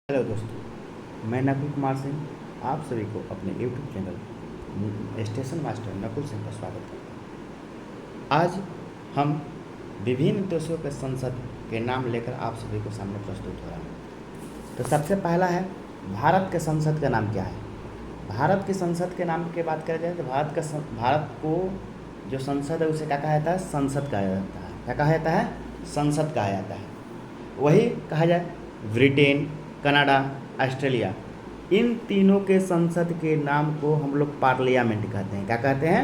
Hello दोस्तों, मैं नकुल कुमार सिंह आप सभी को अपने YouTube channel station master Nakul Singh का स्वागत करता हूँ। आज हम विभिन्न देशों के संसद के नाम लेकर आप सभी को सामने प्रस्तुत हो रहा है। तो सबसे पहला है, भारत के संसद का नाम क्या है। भारत के संसद के नाम की बात करें जाए तो भारत को जो संसद है उसे क्या कहा जाता है, संसद कहा जाता है। क्या कहा जाता है, संसद कहा जाता है। वही कहा जाए ब्रिटेन, कनाडा, ऑस्ट्रेलिया, इन तीनों के संसद के नाम को हम लोग पार्लियामेंट कहते हैं। क्या कहते हैं,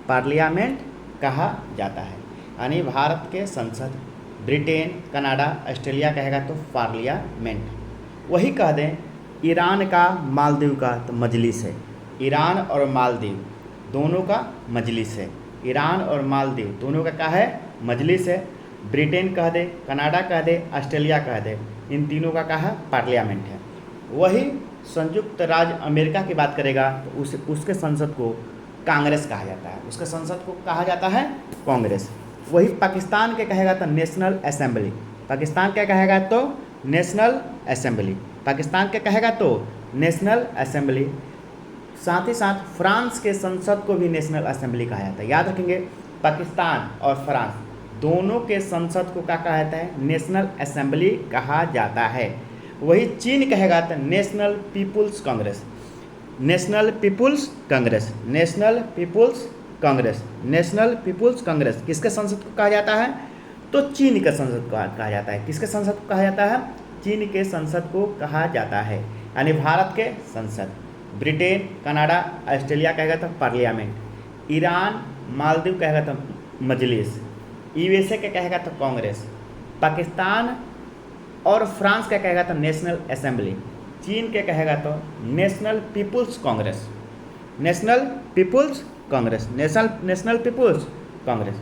पार्लियामेंट कहा जाता है। यानी भारत के संसद, ब्रिटेन, कनाडा, ऑस्ट्रेलिया कहेगा तो पार्लियामेंट। वही कह दें ईरान का, मालदीव का तो मजलिस है। ईरान और मालदीव दोनों का मजलिस है। ईरान और मालदीव दोनों का क्या है, मजलिस है। ब्रिटेन कह दे, कनाडा कह दे, ऑस्ट्रेलिया कह दे, इन तीनों का कहा पार्लियामेंट है। वही संयुक्त राज्य अमेरिका की बात करेगा तो उसके संसद को कांग्रेस कहा जाता है। उसके संसद को कहा जाता है कांग्रेस। वही पाकिस्तान के कहेगा तो नेशनल असेंबली। पाकिस्तान क्या कहेगा तो नेशनल असेंबली। पाकिस्तान के कहेगा तो नेशनल असेंबली। साथ ही साथ फ्रांस के संसद को भी नेशनल असेंबली कहा जाता है। याद रखेंगे, पाकिस्तान और फ्रांस दोनों के संसद को क्या कहा जाता है, नेशनल असेंबली कहा जाता है। वही चीन कहेगा तो National People's Congress. National People's Congress, National People's Congress, National People's Congress किसके संसद को कहा जाता है, तो चीन के संसद को कहा जाता है। किसके संसद को कहा जाता है, चीन के संसद को कहा जाता है। यानी भारत के संसद, ब्रिटेन, कनाडा, ऑस्ट्रेलिया कहेगा तो पार्लियामेंट, ईरान, मालदीव कहेगा तो मजलिस, यूएसए के कहेगा तो कांग्रेस, पाकिस्तान और फ्रांस का कहेगा तो नेशनल असेंबली, चीन के कहेगा तो National People's Congress. National People's Congress, National People's Congress.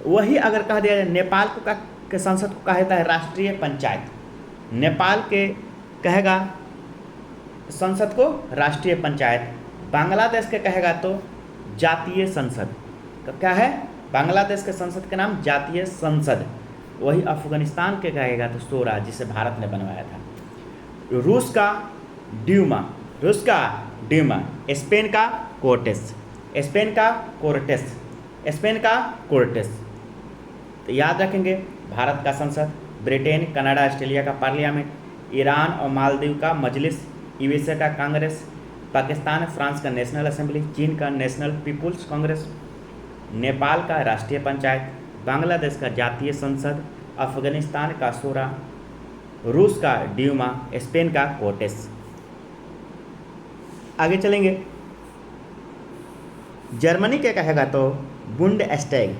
वही अगर कह दिया जाए नेपाल को के संसद को कहा जाता है राष्ट्रीय पंचायत। नेपाल के कहेगा संसद को राष्ट्रीय पंचायत। बांग्लादेश के कहेगा तो जातीय संसद। क्या है, बांग्लादेश के संसद का नाम जातीय संसद। वही अफगानिस्तान के कहेगा तो शोरा, जिसे भारत ने बनवाया था। रूस का ड्यूमा, रूस का ड्यूमा। स्पेन का कोर्टेस, स्पेन का कोर्टेस, स्पेन का कोर्टेस। तो याद रखेंगे, भारत का संसद, ब्रिटेन, कनाडा, ऑस्ट्रेलिया का पार्लियामेंट, ईरान और मालदीव का मजलिस, यूएसए का कांग्रेस, पाकिस्तान फ्रांस का नेशनल असेंबली, चीन का नेशनल पीपुल्स कांग्रेस, नेपाल का राष्ट्रीय पंचायत, बांग्लादेश का जातीय संसद, अफगानिस्तान का शूरा, रूस का ड्यूमा, स्पेन का कोर्टेस। आगे चलेंगे, जर्मनी के कहेगा तो बुंडस्टैग,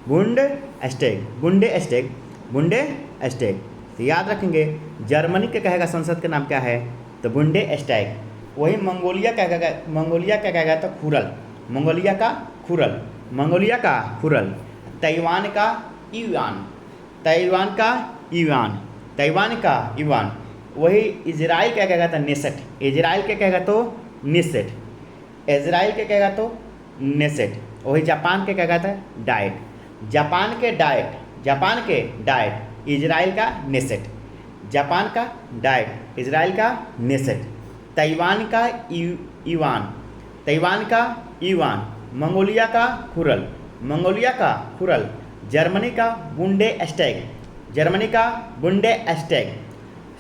बुंडस्टैग, बुंडेस्टैग, बुंडेस्टैग। तो याद रखेंगे, जर्मनी के कहेगा संसद का नाम क्या है, तो बुंडेस्टैग। वही मंगोलिया का कहेगा तो खुरल, मंगोलिया का खुरल, मंगोलिया का खुरल। ताइवान का युआन, ताइवान का युआन, ताइवान का युआन। वही इजराइल क्या कहेगा तो नेसेट, इजराइल के कहेगा तो नेसेट, इजराइल के कहेगा तो नेसेट। वही जापान के कहेगा था डाइट, जापान के डाइट, जापान के डाइट, इजराइल का नेसेट, जापान का डाइट, इजराइल का नेसेट। ताइवान का युआन, ताइवान का युआन। मंगोलिया का खुरल, मंगोलिया का खुरल। जर्मनी का बुंडेस्टैग, जर्मनी का बुंडेस्टैग।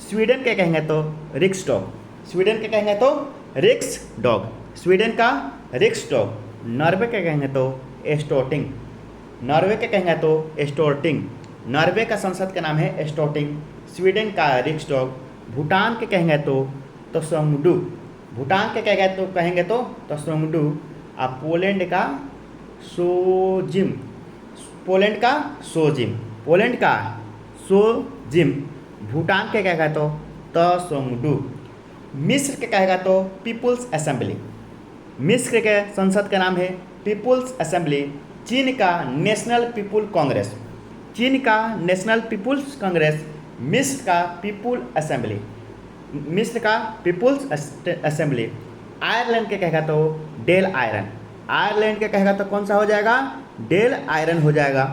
स्वीडन के कहेंगे तो रिक्सडॉग, स्वीडन के कहेंगे तो रिक्सडॉग, स्वीडन का रिक्सडॉग। नॉर्वे के कहेंगे तो स्टोटिंग, नॉर्वे के कहेंगे तो स्टोर्टिंग, नॉर्वे का संसद का नाम है स्टोटिंग। स्वीडन का रिक्सडॉग। भूटान के कहेंगे तो सोंगडू, भूटान के कहेंगे तो सोंगडू। और पोलैंड का सोजिम, पोलैंड का सोजिम, पोलैंड का सोजिम। भूटान के कहेगा तो सोंगडू। मिस्र के कहेगा तो पीपुल्स असेंबली, मिस्र के संसद का नाम है पीपुल्स असेंबली। चीन का नेशनल पीपुल कांग्रेस, चीन का नेशनल पीपुल्स कांग्रेस। मिस्र का पीपुल असेंबली, मिस्र का पीपुल्स असेंबली। आयरलैंड के कहेगा तो डेल आयरन, आयरलैंड के कहेगा तो कौन सा हो जाएगा, डेल आयरन हो जाएगा।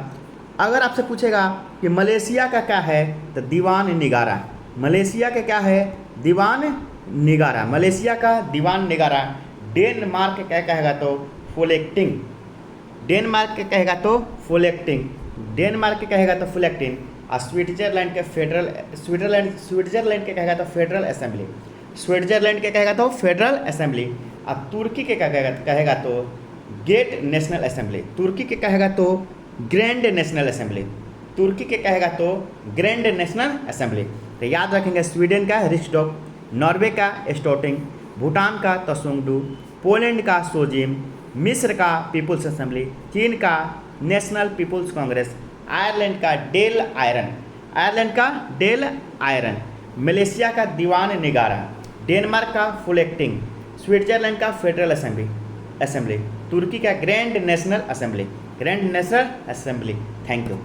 अगर आपसे पूछेगा कि मलेशिया का क्या है, तो दीवान निगारा, मलेशिया के क्या है, दीवान निगारा, मलेशिया का दीवान निगारा। डेनमार्क क्या कहेगा तो फुलेक्टिंग, डेनमार्क के कहेगा तो फुलेक्टिंग, डेनमार्क के कहेगा तो फुलेक्टिंग। और स्विट्जरलैंड के फेडरल, स्विट्जरलैंड के कहेगा तो फेडरल असेंबली, स्विट्जरलैंड के कहेगा तो फेडरल असेंबली। और तुर्की के क्या कहेगा तो गेट नेशनल असेंबली, तुर्की के कहेगा तो ग्रैंड नेशनल असेंबली, तुर्की के कहेगा तो ग्रैंड नेशनल असेंबली। तो याद रखेंगे स्वीडन का रिक्सडॉग, नॉर्वे का स्टोटिंग, भूटान का तसुंगडू, पोलैंड का सोजिम, मिस्र का पीपुल्स असेंबली, चीन का नेशनल पीपुल्स कांग्रेस, आयरलैंड का डेल आयरन, आयरलैंड का डेल आयरन, मलेशिया का दीवान निगारा, डेनमार्क का फुलेक्टिंग, स्विट्जरलैंड का फेडरल असेंबली, तुर्की का grand national assembly, grand national assembly. Thank you.